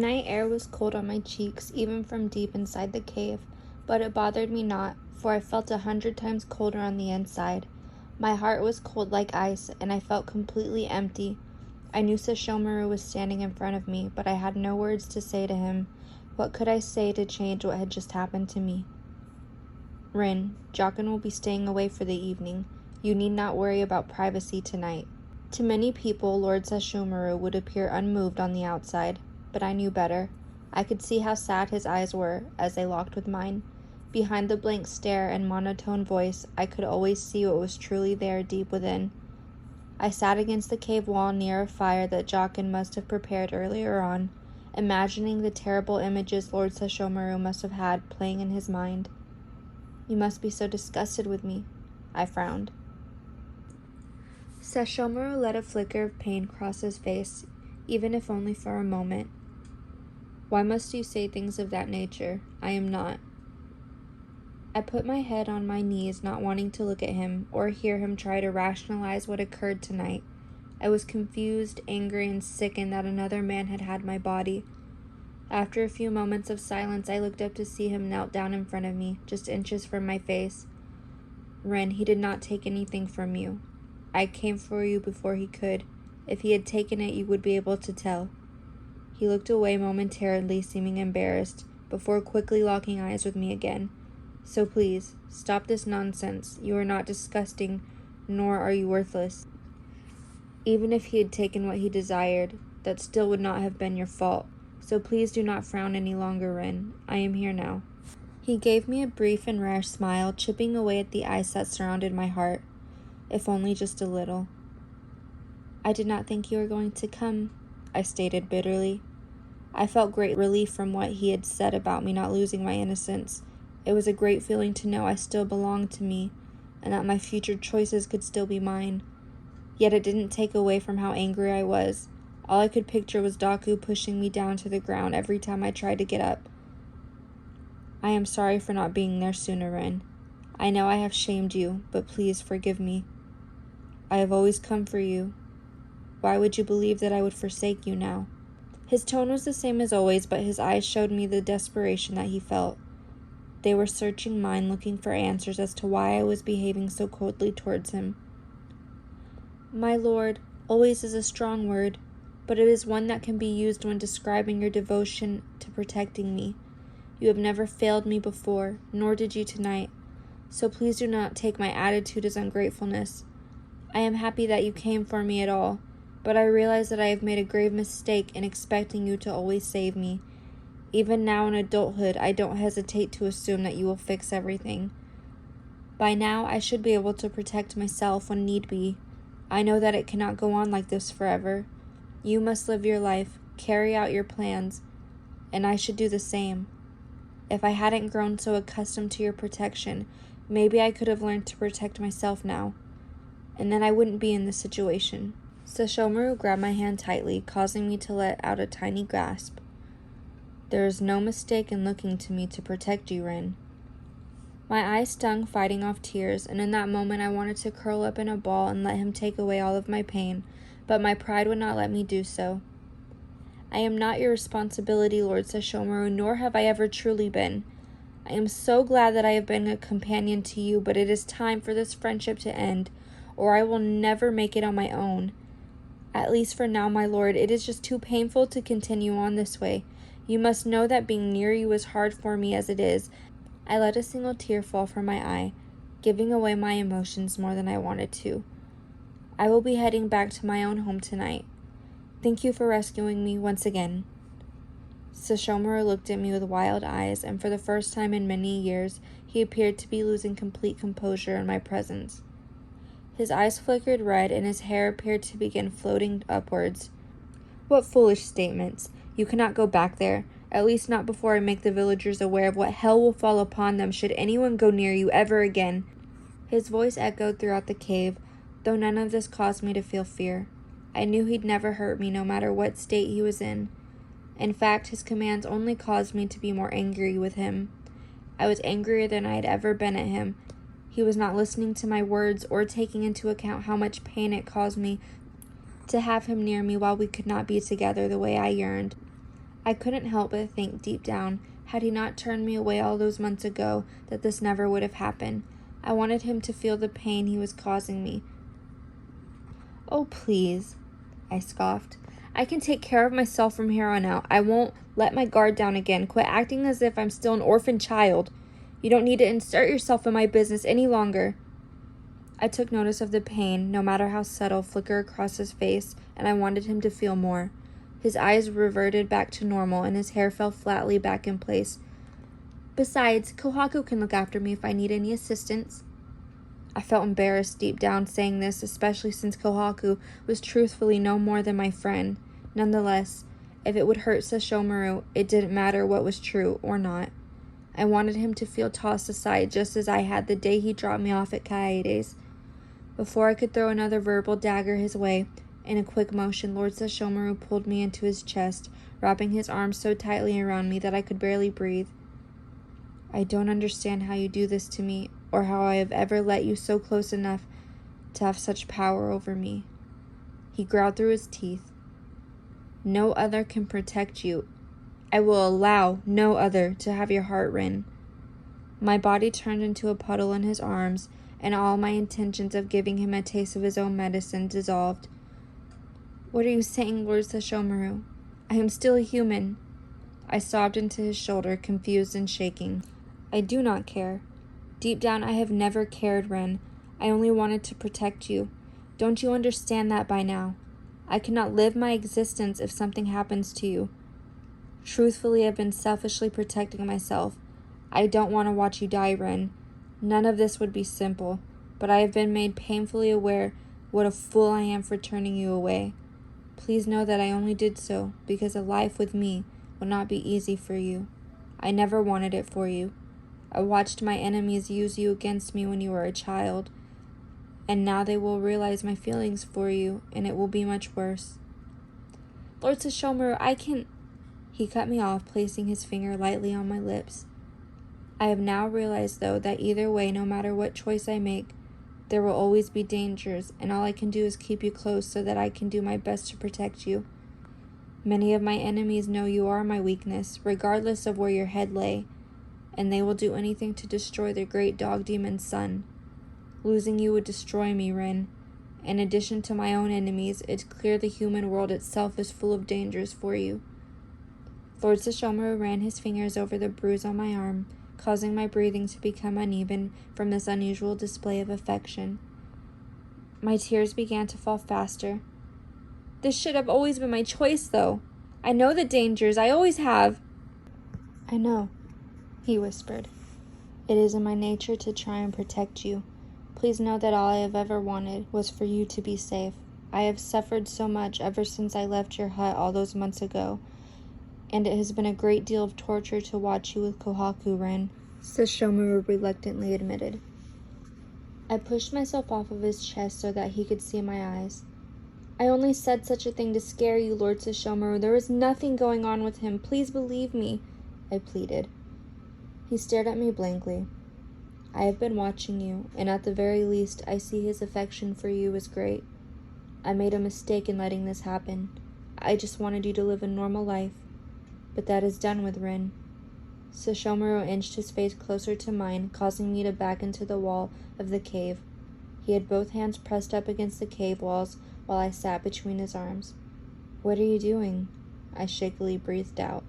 night air was cold on my cheeks, even from deep inside the cave, but it bothered me not, for I felt 100 times colder on the inside. My heart was cold like ice, and I felt completely empty. I knew Sesshomaru was standing in front of me, but I had no words to say to him. What could I say to change what had just happened to me? Rin, Jockin will be staying away for the evening. You need not worry about privacy tonight. To many people, Lord Sesshomaru would appear unmoved on the outside, but I knew better. I could see how sad his eyes were as they locked with mine. Behind the blank stare and monotone voice, I could always see what was truly there deep within. I sat against the cave wall near a fire that Jockin must have prepared earlier on, imagining the terrible images Lord Sesshomaru must have had playing in his mind. You must be so disgusted with me, I frowned. Sesshomaru let a flicker of pain cross his face, even if only for a moment. Why must you say things of that nature? I am not. I put my head on my knees, not wanting to look at him or hear him try to rationalize what occurred tonight. I was confused, angry, and sickened that another man had had my body. After a few moments of silence, I looked up to see him knelt down in front of me, just inches from my face. Ren, he did not take anything from you. I came for you before he could. If he had taken it, you would be able to tell. He looked away momentarily, seeming embarrassed, before quickly locking eyes with me again. So please, stop this nonsense. You are not disgusting, nor are you worthless. Even if he had taken what he desired, that still would not have been your fault. So please do not frown any longer, Rin. I am here now. He gave me a brief and rash smile, chipping away at the ice that surrounded my heart, if only just a little. I did not think you were going to come, I stated bitterly. I felt great relief from what he had said about me not losing my innocence. It was a great feeling to know I still belonged to me, and that my future choices could still be mine. Yet it didn't take away from how angry I was. All I could picture was Daku pushing me down to the ground every time I tried to get up. I am sorry for not being there sooner, Ren. I know I have shamed you, but please forgive me. I have always come for you. Why would you believe that I would forsake you now? His tone was the same as always, but his eyes showed me the desperation that he felt. They were searching mine, looking for answers as to why I was behaving so coldly towards him. My lord, always is a strong word, but it is one that can be used when describing your devotion to protecting me. You have never failed me before, nor did you tonight, so please do not take my attitude as ungratefulness. I am happy that you came for me at all, but I realize that I have made a grave mistake in expecting you to always save me. Even now in adulthood, I don't hesitate to assume that you will fix everything. By now, I should be able to protect myself when need be. I know that it cannot go on like this forever. You must live your life, carry out your plans, and I should do the same. If I hadn't grown so accustomed to your protection, maybe I could have learned to protect myself now, and then I wouldn't be in this situation. Sesshomaru grabbed my hand tightly, causing me to let out a tiny gasp. There is no mistake in looking to me to protect you, Rin. My eyes stung, fighting off tears, and in that moment I wanted to curl up in a ball and let him take away all of my pain, but my pride would not let me do so. I am not your responsibility, Lord Sesshomaru, nor have I ever truly been. I am so glad that I have been a companion to you, but it is time for this friendship to end, or I will never make it on my own. At least for now, my lord, it is just too painful to continue on this way. You must know that being near you is hard for me as it is. I let a single tear fall from my eye, giving away my emotions more than I wanted to. I will be heading back to my own home tonight. Thank you for rescuing me once again. Sesshomaru looked at me with wild eyes, and for the first time in many years, he appeared to be losing complete composure in my presence. His eyes flickered red, and his hair appeared to begin floating upwards. What foolish statements. You cannot go back there, at least not before I make the villagers aware of what hell will fall upon them should anyone go near you ever again. His voice echoed throughout the cave, though none of this caused me to feel fear. I knew he'd never hurt me, no matter what state he was in. In fact, his commands only caused me to be more angry with him. I was angrier than I had ever been at him. He was not listening to my words or taking into account how much pain it caused me to have him near me while we could not be together the way I yearned. I couldn't help but think deep down, had he not turned me away all those months ago, that this never would have happened. I wanted him to feel the pain he was causing me. "Oh, please," I scoffed. "I can take care of myself from here on out. I won't let my guard down again. Quit acting as if I'm still an orphan child. You don't need to insert yourself in my business any longer." I took notice of the pain, no matter how subtle, flicker across his face, and I wanted him to feel more. His eyes reverted back to normal, and his hair fell flatly back in place. "Besides, Kohaku can look after me if I need any assistance." I felt embarrassed deep down saying this, especially since Kohaku was truthfully no more than my friend. Nonetheless, if it would hurt Sesshomaru, it didn't matter what was true or not. I wanted him to feel tossed aside just as I had the day he dropped me off at Kaede's. Before I could throw another verbal dagger his way, in a quick motion, Lord Sesshomaru pulled me into his chest, wrapping his arms so tightly around me that I could barely breathe. "I don't understand how you do this to me, or how I have ever let you so close enough to have such power over me." He growled through his teeth. "No other can protect you. I will allow no other to have your heart, Rin." My body turned into a puddle in his arms, and all my intentions of giving him a taste of his own medicine dissolved. "What are you saying, Lord Sesshomaru? I am still a human." I sobbed into his shoulder, confused and shaking. "I do not care. Deep down, I have never cared, Ren. I only wanted to protect you. Don't you understand that by now? I cannot live my existence if something happens to you. Truthfully, I've been selfishly protecting myself. I don't want to watch you die, Ren. None of this would be simple, but I have been made painfully aware what a fool I am for turning you away. Please know that I only did so because a life with me will not be easy for you. I never wanted it for you. I watched my enemies use you against me when you were a child, and now they will realize my feelings for you, and it will be much worse." "Lord Sesshomaru, I can—" He cut me off, placing his finger lightly on my lips. "I have now realized, though, that either way, no matter what choice I make, there will always be dangers, and all I can do is keep you close so that I can do my best to protect you. Many of my enemies know you are my weakness, regardless of where your head lay, and they will do anything to destroy their great dog demon's son. Losing you would destroy me, Rin. In addition to my own enemies, it's clear the human world itself is full of dangers for you." Lord Sesshomaru ran his fingers over the bruise on my arm, causing my breathing to become uneven from this unusual display of affection. My tears began to fall faster. "This should have always been my choice, though. I know the dangers. I always have." "I know," he whispered. "It is in my nature to try and protect you. Please know that all I have ever wanted was for you to be safe. I have suffered so much ever since I left your hut all those months ago, and it has been a great deal of torture to watch you with Kohaku, Rin," Sesshomaru reluctantly admitted. I pushed myself off of his chest so that he could see my eyes. "I only said such a thing to scare you, Lord Sesshomaru. There is nothing going on with him. Please believe me," I pleaded. He stared at me blankly. "I have been watching you, and at the very least, I see his affection for you is great. I made a mistake in letting this happen. I just wanted you to live a normal life. But that is done with, Rin." Sesshomaru inched his face closer to mine, causing me to back into the wall of the cave. He had both hands pressed up against the cave walls while I sat between his arms. "What are you doing?" I shakily breathed out.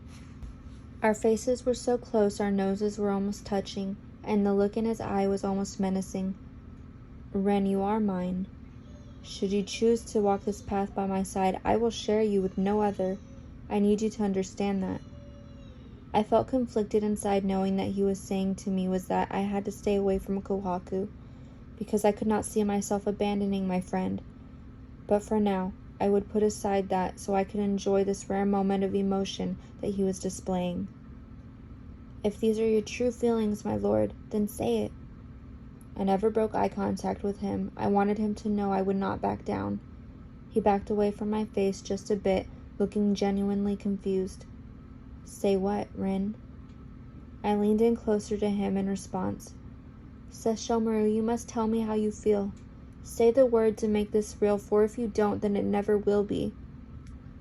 Our faces were so close our noses were almost touching, and the look in his eye was almost menacing. "Ren, you are mine. Should you choose to walk this path by my side, I will share you with no other. I need you to understand that." I felt conflicted inside, knowing that he was saying to me was that I had to stay away from Kohaku, because I could not see myself abandoning my friend. But for now, I would put aside that so I could enjoy this rare moment of emotion that he was displaying. "If these are your true feelings, my lord, then say it." I never broke eye contact with him. I wanted him to know I would not back down. He backed away from my face just a bit, looking genuinely confused. "Say what, Rin?" I leaned in closer to him in response. "Sesshomaru, you must tell me how you feel. Say the word to make this real, for if you don't, then it never will be."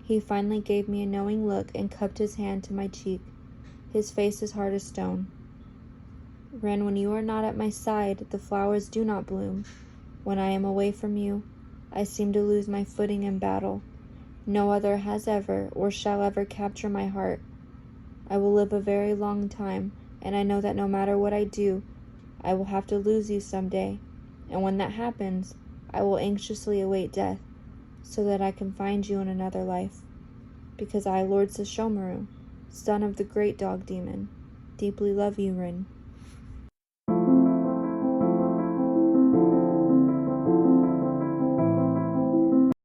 He finally gave me a knowing look and cupped his hand to my cheek, his face as hard as stone. Rin, when you are not at my side, the flowers do not bloom. When I am away from you, I seem to lose my footing in battle. No other has ever or shall ever capture my heart. I will live a very long time, and I know that no matter what I do, I will have to lose you someday, and when that happens, I will anxiously await death, so that I can find you in another life. Because I, Lord Sesshomaru, son of the great dog demon, deeply love you, Rin.